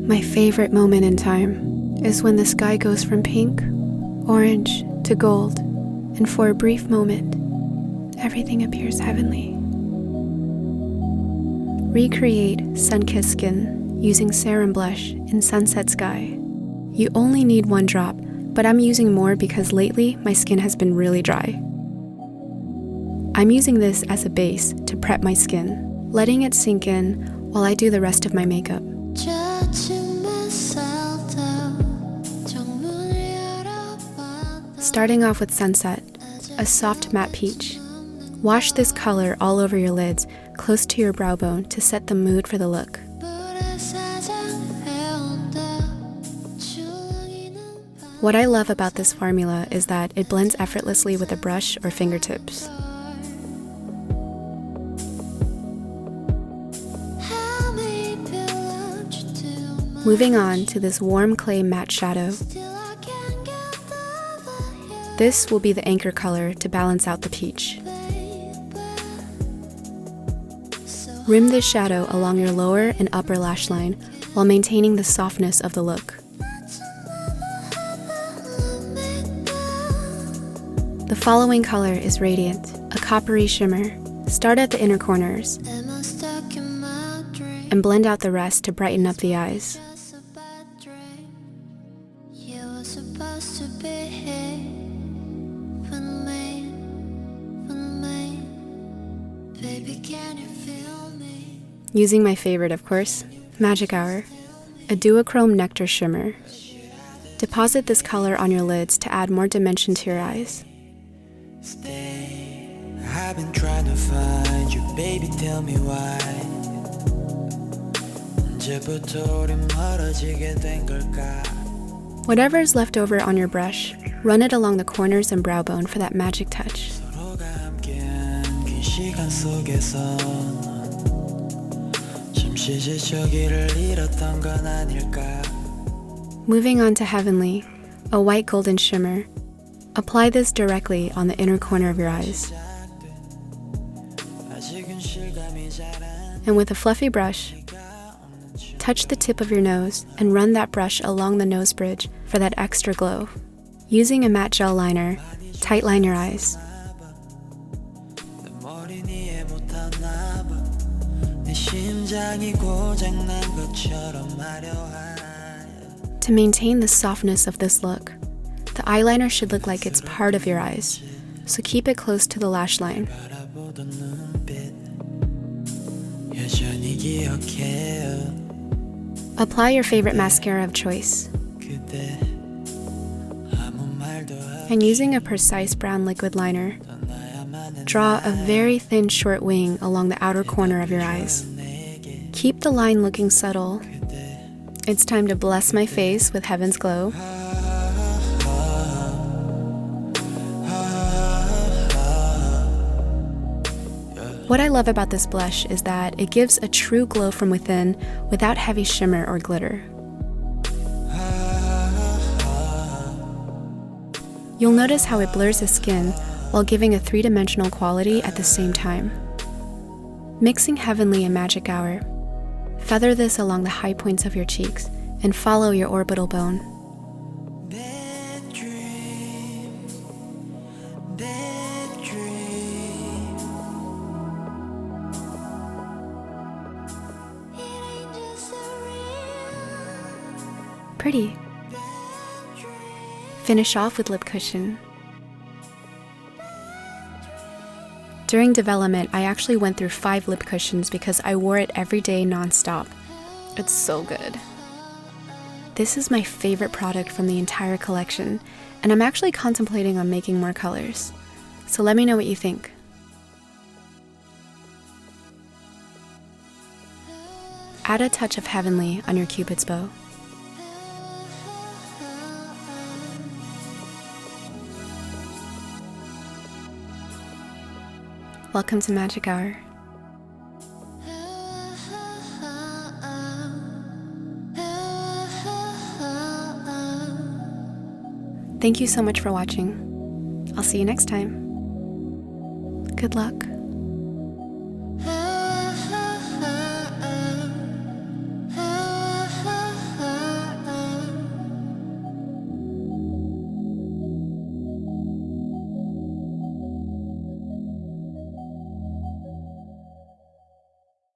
My favorite moment in time is when the sky goes from pink, orange to gold, and for a brief moment, everything appears heavenly. Recreate sun-kissed skin using Serum blush in Sunset Sky. You only need 1 drop, but I'm using more because lately my skin has been really dry. I'm using this as a base to prep my skin, letting it sink in while I do the rest of my makeup. Starting off with Sunset, a soft matte peach. Wash this color all over your lids, close to your brow bone to set the mood for the look. What I love about this formula is that it blends effortlessly with a brush or fingertips. Moving on to this warm clay matte shadow. This will be the anchor color to balance out the peach. Rim this shadow along your lower and upper lash line while maintaining the softness of the look. The following color is Radiant, a coppery shimmer. Start at the inner corners and blend out the rest to brighten up the eyes. Using my favorite, of course, Magic Hour, a duochrome nectar shimmer. Deposit this color on your lids to add more dimension to your eyes. I've been trying to find you, baby, tell me why. Whatever is left over on your brush, run it along the corners and brow bone for that magic touch. Moving on to Heavenly, a white golden shimmer. Apply this directly on the inner corner of your eyes. And with a fluffy brush, touch the tip of your nose and run that brush along the nose bridge for that extra glow. Using a matte gel liner, tight line your eyes. To maintain the softness of this look, the eyeliner should look like it's part of your eyes, so keep it close to the lash line. Apply your favorite mascara of choice. And using a precise brown liquid liner, draw a very thin short wing along the outer corner of your eyes. Keep the line looking subtle. It's time to bless my face with Heaven's Glow. What I love about this blush is that it gives a true glow from within without heavy shimmer or glitter. You'll notice how it blurs the skin while giving a 3-dimensional quality at the same time. Mixing Heavenly and Magic Hour, feather this along the high points of your cheeks and follow your orbital bone. Pretty. Finish off with Lip Cushion. During development, I actually went through 5 lip cushions because I wore it every day non-stop. It's so good. This is my favorite product from the entire collection, and I'm actually contemplating on making more colors. So let me know what you think. Add a touch of Heavenly on your Cupid's bow. Welcome to Magic Hour. Thank you so much for watching. I'll see you next time. Good luck.